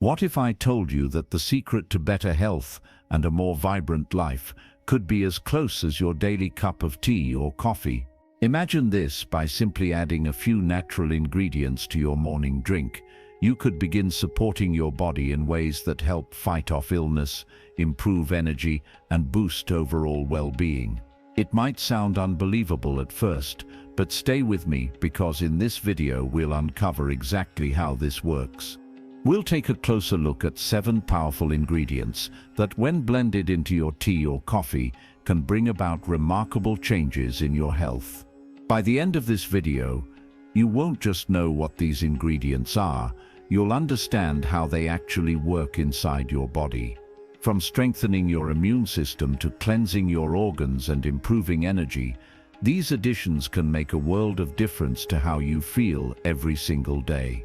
What if I told you that the secret to better health and a more vibrant life could be as close as your daily cup of tea or coffee? Imagine this: by simply adding a few natural ingredients to your morning drink, you could begin supporting your body in ways that help fight off illness, improve energy, and boost overall well-being. It might sound unbelievable at first, but stay with me because in this video we'll uncover exactly how this works. We'll take a closer look at 7 powerful ingredients that, when blended into your tea or coffee, can bring about remarkable changes in your health. By the end of this video, you won't just know what these ingredients are, you'll understand how they actually work inside your body. From strengthening your immune system to cleansing your organs and improving energy, these additions can make a world of difference to how you feel every single day.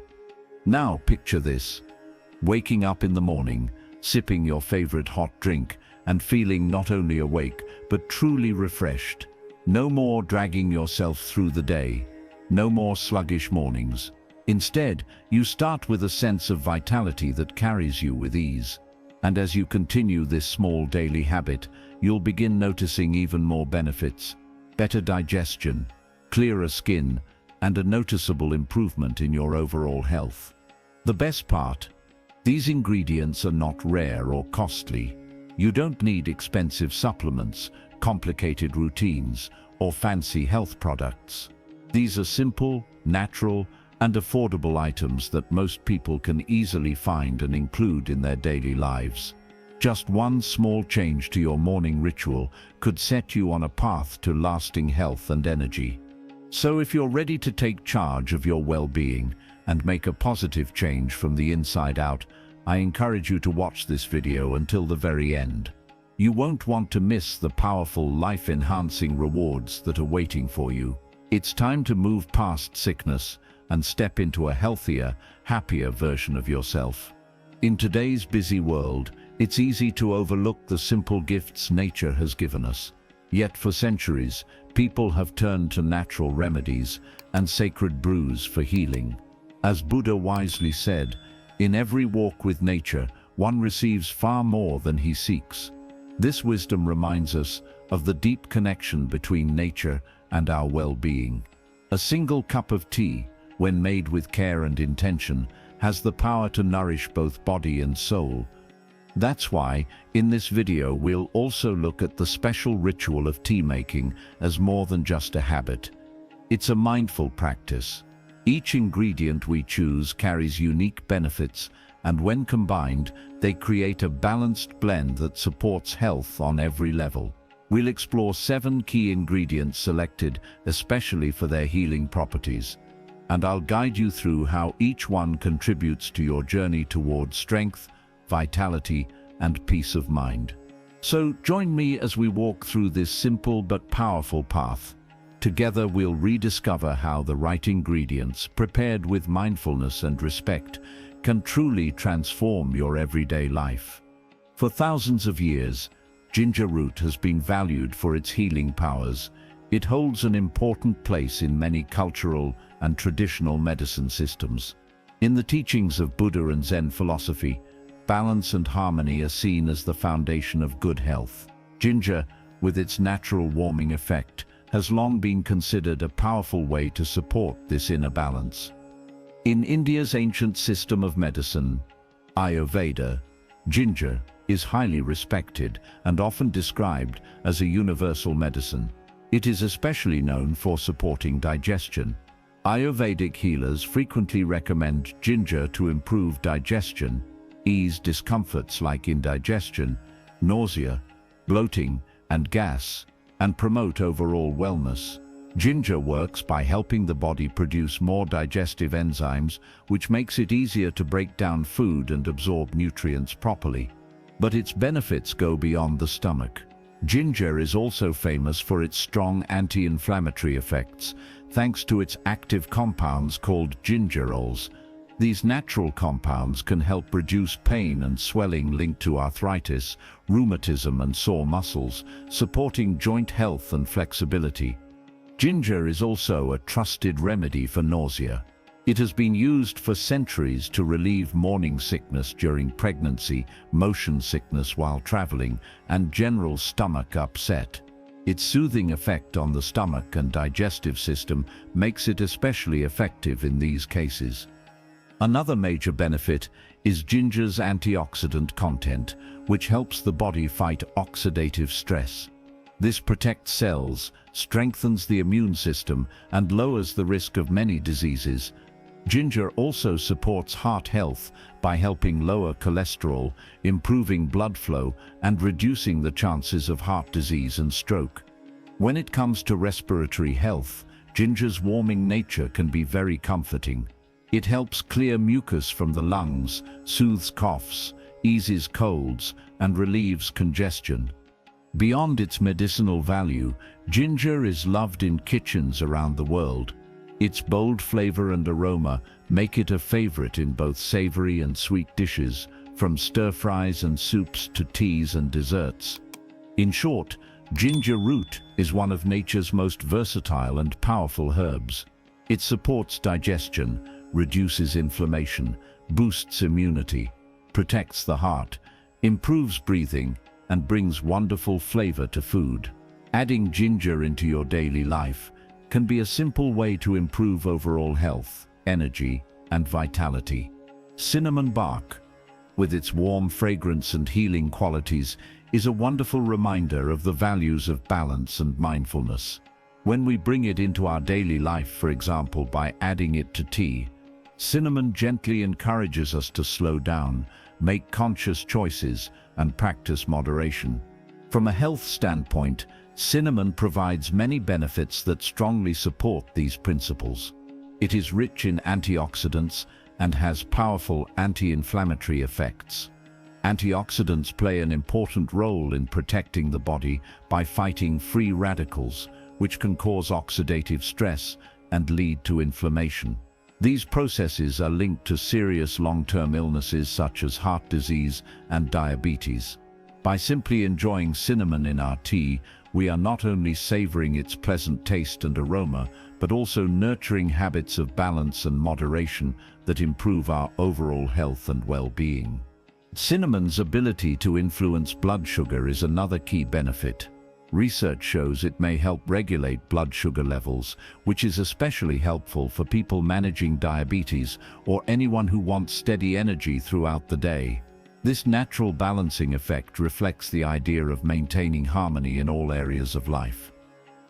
Now picture this: waking up in the morning, sipping your favorite hot drink, and feeling not only awake, but truly refreshed. No more dragging yourself through the day. No more sluggish mornings. Instead, you start with a sense of vitality that carries you with ease. And as you continue this small daily habit, you'll begin noticing even more benefits: better digestion, clearer skin, and a noticeable improvement in your overall health. The best part: these ingredients are not rare or costly. You don't need expensive supplements, complicated routines, or fancy health products. These are simple, natural, and affordable items that most people can easily find and include in their daily lives. Just one small change to your morning ritual could set you on a path to lasting health and energy. So if you're ready to take charge of your well-being and make a positive change from the inside out, I encourage you to watch this video until the very end. You won't want to miss the powerful, life-enhancing rewards that are waiting for you. It's time to move past sickness and step into a healthier, happier version of yourself. In today's busy world, it's easy to overlook the simple gifts nature has given us. Yet for centuries, people have turned to natural remedies and sacred brews for healing. As Buddha wisely said, "In every walk with nature, one receives far more than he seeks." This wisdom reminds us of the deep connection between nature and our well-being. A single cup of tea, when made with care and intention, has the power to nourish both body and soul. That's why, in this video, we'll also look at the special ritual of tea making as more than just a habit. It's a mindful practice. Each ingredient we choose carries unique benefits, and when combined, they create a balanced blend that supports health on every level. We'll explore 7 key ingredients selected especially for their healing properties, and I'll guide you through how each one contributes to your journey towards strength, vitality, and peace of mind. So join me as we walk through this simple but powerful path. Together we'll rediscover how the right ingredients, prepared with mindfulness and respect, can truly transform your everyday life. For thousands of years, ginger root has been valued for its healing powers. It holds an important place in many cultural and traditional medicine systems. In the teachings of Buddha and Zen philosophy, balance and harmony are seen as the foundation of good health. Ginger, with its natural warming effect, has long been considered a powerful way to support this inner balance. In India's ancient system of medicine, Ayurveda, ginger is highly respected and often described as a universal medicine. It is especially known for supporting digestion. Ayurvedic healers frequently recommend ginger to improve digestion, ease discomforts like indigestion, nausea, bloating, and gas, and promote overall wellness. Ginger works by helping the body produce more digestive enzymes, which makes it easier to break down food and absorb nutrients properly. But its benefits go beyond the stomach. Ginger is also famous for its strong anti-inflammatory effects, thanks to its active compounds called gingerols. These natural compounds can help reduce pain and swelling linked to arthritis, rheumatism, and sore muscles, supporting joint health and flexibility. Ginger is also a trusted remedy for nausea. It has been used for centuries to relieve morning sickness during pregnancy, motion sickness while traveling, and general stomach upset. Its soothing effect on the stomach and digestive system makes it especially effective in these cases. Another major benefit is ginger's antioxidant content, which helps the body fight oxidative stress. This protects cells, strengthens the immune system, and lowers the risk of many diseases. Ginger also supports heart health by helping lower cholesterol, improving blood flow, and reducing the chances of heart disease and stroke. When it comes to respiratory health, ginger's warming nature can be very comforting. It helps clear mucus from the lungs, soothes coughs, eases colds, and relieves congestion. Beyond its medicinal value, ginger is loved in kitchens around the world. Its bold flavor and aroma make it a favorite in both savory and sweet dishes, from stir-fries and soups to teas and desserts. In short, ginger root is one of nature's most versatile and powerful herbs. It supports digestion, reduces inflammation, boosts immunity, protects the heart, improves breathing, and brings wonderful flavor to food. Adding ginger into your daily life can be a simple way to improve overall health, energy, and vitality. Cinnamon bark, with its warm fragrance and healing qualities, is a wonderful reminder of the values of balance and mindfulness. When we bring it into our daily life, for example, by adding it to tea, cinnamon gently encourages us to slow down, make conscious choices, and practice moderation. From a health standpoint, cinnamon provides many benefits that strongly support these principles. It is rich in antioxidants and has powerful anti-inflammatory effects. Antioxidants play an important role in protecting the body by fighting free radicals, which can cause oxidative stress and lead to inflammation. These processes are linked to serious long-term illnesses such as heart disease and diabetes. By simply enjoying cinnamon in our tea, we are not only savoring its pleasant taste and aroma, but also nurturing habits of balance and moderation that improve our overall health and well-being. Cinnamon's ability to influence blood sugar is another key benefit. Research shows it may help regulate blood sugar levels, which is especially helpful for people managing diabetes or anyone who wants steady energy throughout the day. This natural balancing effect reflects the idea of maintaining harmony in all areas of life.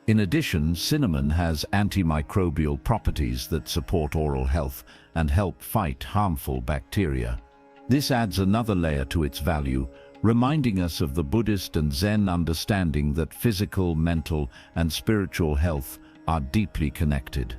In addition, cinnamon has antimicrobial properties that support oral health and help fight harmful bacteria. This adds another layer to its value, reminding us of the Buddhist and Zen understanding that physical, mental, and spiritual health are deeply connected.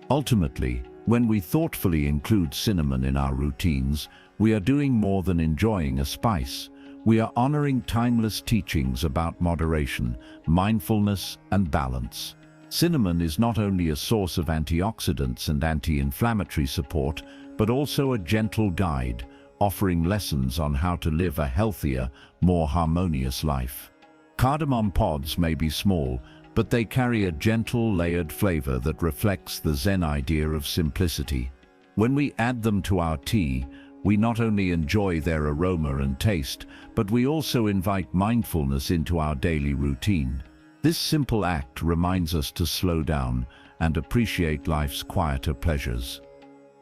Ultimately, when we thoughtfully include cinnamon in our routines, we are doing more than enjoying a spice. We are honoring timeless teachings about moderation, mindfulness, and balance. Cinnamon is not only a source of antioxidants and anti-inflammatory support, but also a gentle guide, offering lessons on how to live a healthier, more harmonious life. Cardamom pods may be small, but they carry a gentle, layered flavor that reflects the Zen idea of simplicity. When we add them to our tea, we not only enjoy their aroma and taste, but we also invite mindfulness into our daily routine. This simple act reminds us to slow down and appreciate life's quieter pleasures.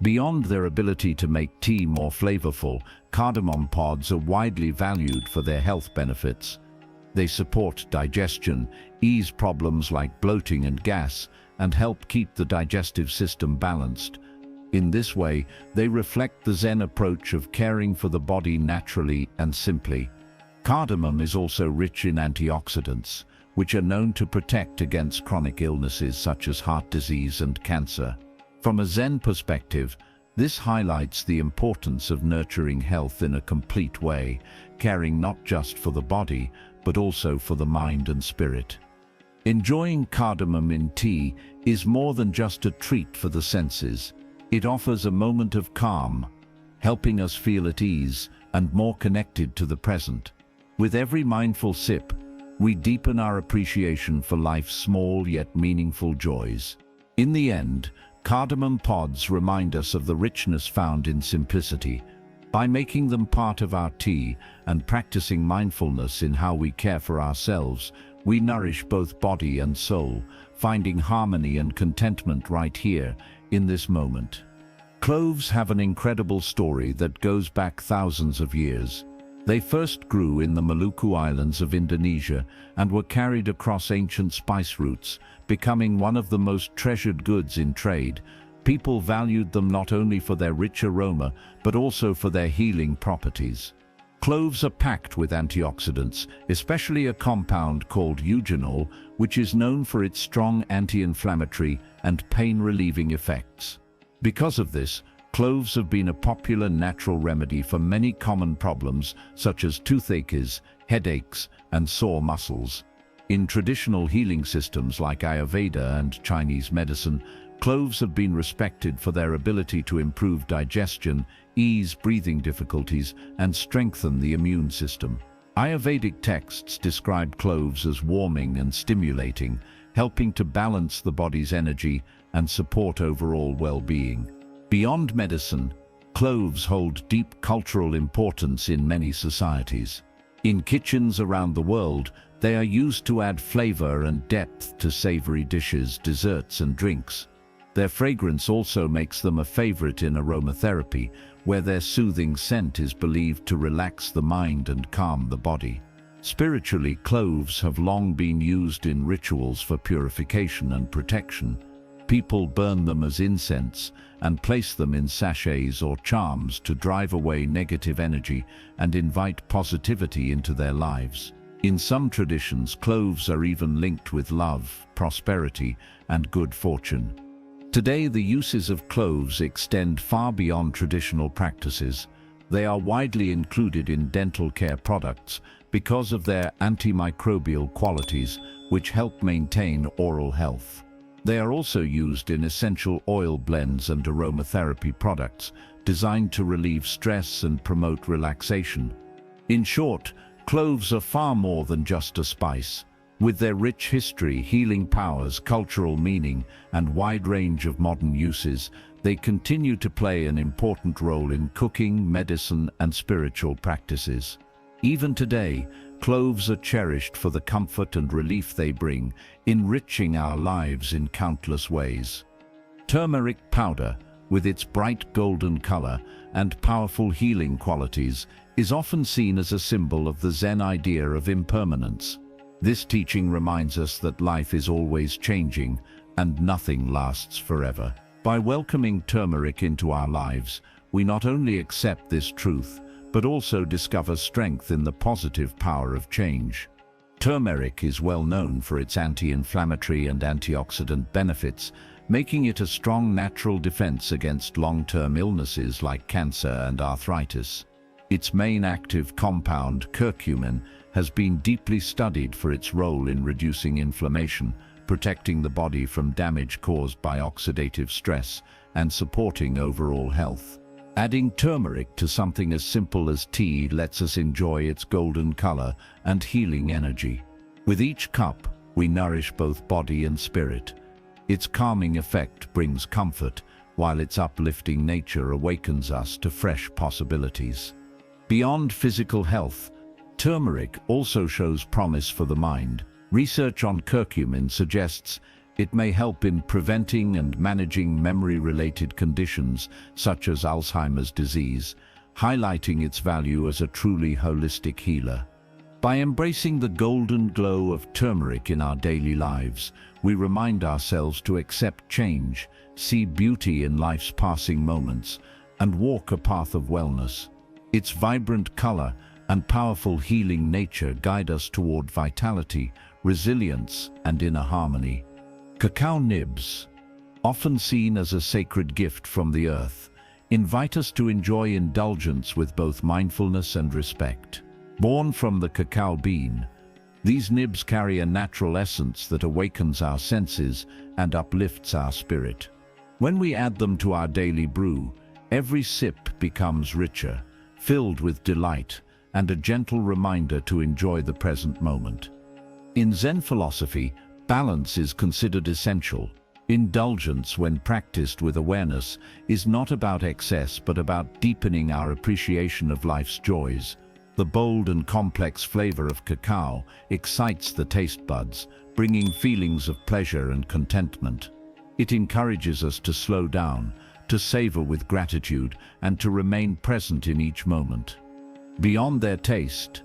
Beyond their ability to make tea more flavorful, cardamom pods are widely valued for their health benefits. They support digestion, ease problems like bloating and gas, and help keep the digestive system balanced. In this way, they reflect the Zen approach of caring for the body naturally and simply. Cardamom is also rich in antioxidants, which are known to protect against chronic illnesses such as heart disease and cancer. From a Zen perspective, this highlights the importance of nurturing health in a complete way, caring not just for the body, but also for the mind and spirit. Enjoying cardamom in tea is more than just a treat for the senses. It offers a moment of calm, helping us feel at ease and more connected to the present. With every mindful sip, we deepen our appreciation for life's small yet meaningful joys. In the end, Cardamom pods remind us of the richness found in simplicity. By making them part of our tea and practicing mindfulness in how we care for ourselves, we nourish both body and soul, finding harmony and contentment right here, in this moment. Cloves have an incredible story that goes back thousands of years. They first grew in the Maluku Islands of Indonesia and were carried across ancient spice routes, becoming one of the most treasured goods in trade. People valued them not only for their rich aroma, but also for their healing properties. Cloves are packed with antioxidants, especially a compound called eugenol, which is known for its strong anti-inflammatory and pain-relieving effects. Because of this, cloves have been a popular natural remedy for many common problems such as toothaches, headaches, and sore muscles. In traditional healing systems like Ayurveda and Chinese medicine, cloves have been respected for their ability to improve digestion, ease breathing difficulties, and strengthen the immune system. Ayurvedic texts describe cloves as warming and stimulating, helping to balance the body's energy and support overall well-being. Beyond medicine, cloves hold deep cultural importance in many societies. In kitchens around the world, they are used to add flavor and depth to savory dishes, desserts, and drinks. Their fragrance also makes them a favorite in aromatherapy, where their soothing scent is believed to relax the mind and calm the body. Spiritually, cloves have long been used in rituals for purification and protection. People burn them as incense and place them in sachets or charms to drive away negative energy and invite positivity into their lives. In some traditions, cloves are even linked with love, prosperity, and good fortune. Today, the uses of cloves extend far beyond traditional practices. They are widely included in dental care products because of their antimicrobial qualities, which help maintain oral health. They are also used in essential oil blends and aromatherapy products designed to relieve stress and promote relaxation. In short, cloves are far more than just a spice. With their rich history, healing powers, cultural meaning, and wide range of modern uses, they continue to play an important role in cooking, medicine, and spiritual practices. Even today, cloves are cherished for the comfort and relief they bring, enriching our lives in countless ways. Turmeric powder, with its bright golden color and powerful healing qualities, is often seen as a symbol of the Zen idea of impermanence. This teaching reminds us that life is always changing and nothing lasts forever. By welcoming turmeric into our lives, we not only accept this truth, but also discover strength in the positive power of change. Turmeric is well known for its anti-inflammatory and antioxidant benefits, making it a strong natural defense against long-term illnesses like cancer and arthritis. Its main active compound, curcumin, has been deeply studied for its role in reducing inflammation, protecting the body from damage caused by oxidative stress, and supporting overall health. Adding turmeric to something as simple as tea lets us enjoy its golden color and healing energy. With each cup, we nourish both body and spirit. Its calming effect brings comfort, while its uplifting nature awakens us to fresh possibilities. Beyond physical health, turmeric also shows promise for the mind. Research on curcumin suggests it may help in preventing and managing memory-related conditions such as Alzheimer's disease, highlighting its value as a truly holistic healer. By embracing the golden glow of turmeric in our daily lives, we remind ourselves to accept change, see beauty in life's passing moments, and walk a path of wellness. Its vibrant color and powerful healing nature guide us toward vitality, resilience, and inner harmony. Cacao nibs, often seen as a sacred gift from the earth, invite us to enjoy indulgence with both mindfulness and respect. Born from the cacao bean, these nibs carry a natural essence that awakens our senses and uplifts our spirit. When we add them to our daily brew, every sip becomes richer, filled with delight, and a gentle reminder to enjoy the present moment. In Zen philosophy, balance is considered essential. Indulgence, when practiced with awareness, is not about excess but about deepening our appreciation of life's joys. The bold and complex flavor of cacao excites the taste buds, bringing feelings of pleasure and contentment. It encourages us to slow down, to savor with gratitude, and to remain present in each moment. Beyond their taste,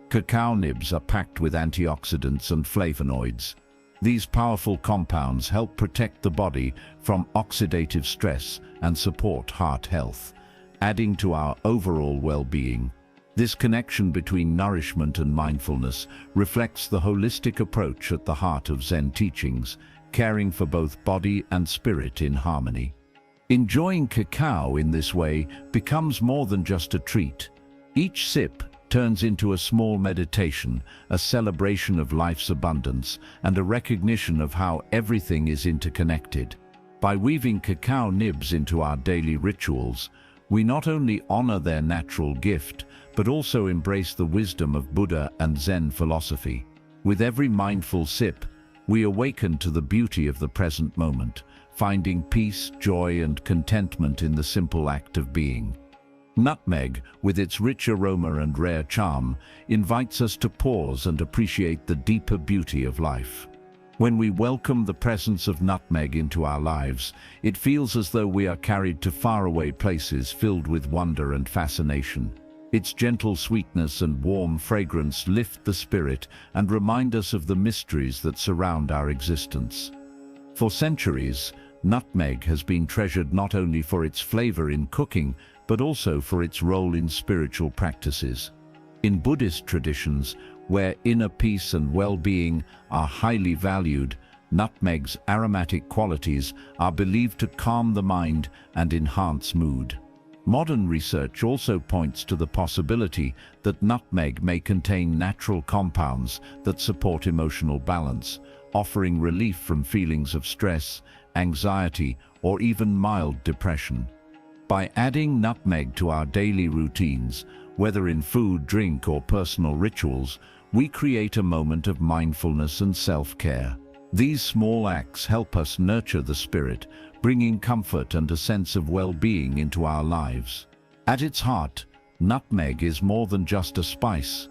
cacao nibs are packed with antioxidants and flavonoids. These powerful compounds help protect the body from oxidative stress and support heart health, adding to our overall well-being. This connection between nourishment and mindfulness reflects the holistic approach at the heart of Zen teachings, caring for both body and spirit in harmony. Enjoying cacao in this way becomes more than just a treat. Each sip turns into a small meditation, a celebration of life's abundance, and a recognition of how everything is interconnected. By weaving cacao nibs into our daily rituals, we not only honor their natural gift, but also embrace the wisdom of Buddha and Zen philosophy. With every mindful sip, we awaken to the beauty of the present moment, finding peace, joy, and contentment in the simple act of being. Nutmeg, with its rich aroma and rare charm, invites us to pause and appreciate the deeper beauty of life. When we welcome the presence of nutmeg into our lives, it feels as though we are carried to faraway places filled with wonder and fascination. Its gentle sweetness and warm fragrance lift the spirit and remind us of the mysteries that surround our existence. For centuries, nutmeg has been treasured not only for its flavor in cooking, but also for its role in spiritual practices. In Buddhist traditions, where inner peace and well-being are highly valued, nutmeg's aromatic qualities are believed to calm the mind and enhance mood. Modern research also points to the possibility that nutmeg may contain natural compounds that support emotional balance, offering relief from feelings of stress, anxiety, or even mild depression. By adding nutmeg to our daily routines, whether in food, drink, or personal rituals, we create a moment of mindfulness and self-care. These small acts help us nurture the spirit, bringing comfort and a sense of well-being into our lives. At its heart, nutmeg is more than just a spice.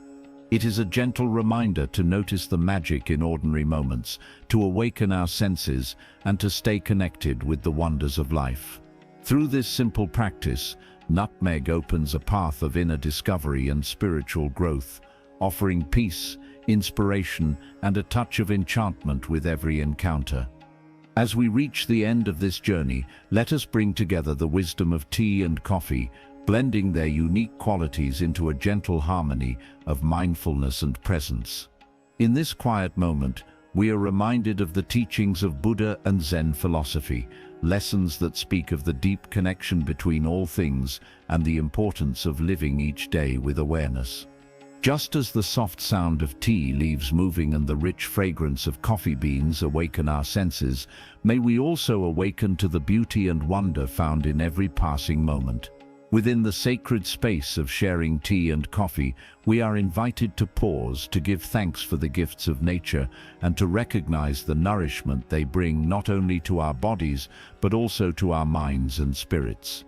It is a gentle reminder to notice the magic in ordinary moments, to awaken our senses, and to stay connected with the wonders of life. Through this simple practice, nutmeg opens a path of inner discovery and spiritual growth, offering peace, inspiration, and a touch of enchantment with every encounter. As we reach the end of this journey, let us bring together the wisdom of tea and coffee, blending their unique qualities into a gentle harmony of mindfulness and presence. In this quiet moment, we are reminded of the teachings of Buddha and Zen philosophy, lessons that speak of the deep connection between all things and the importance of living each day with awareness. Just as the soft sound of tea leaves moving and the rich fragrance of coffee beans awaken our senses, may we also awaken to the beauty and wonder found in every passing moment. Within the sacred space of sharing tea and coffee, we are invited to pause, to give thanks for the gifts of nature, and to recognize the nourishment they bring not only to our bodies, but also to our minds and spirits.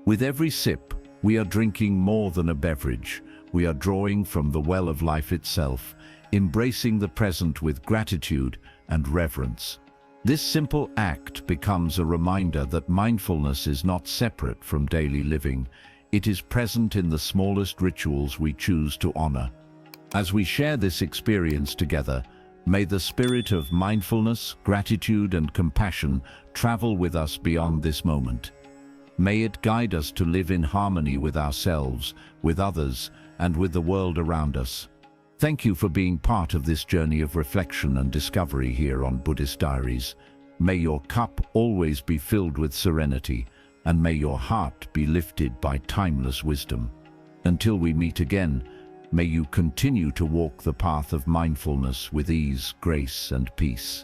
With every sip, we are drinking more than a beverage. We are drawing from the well of life itself, embracing the present with gratitude and reverence. This simple act becomes a reminder that mindfulness is not separate from daily living. It is present in the smallest rituals we choose to honor. As we share this experience together, may the spirit of mindfulness, gratitude, and compassion travel with us beyond this moment. May it guide us to live in harmony with ourselves, with others, and with the world around us. Thank you for being part of this journey of reflection and discovery here on Buddhist Diaries. May your cup always be filled with serenity, and may your heart be lifted by timeless wisdom. Until we meet again, may you continue to walk the path of mindfulness with ease, grace, and peace.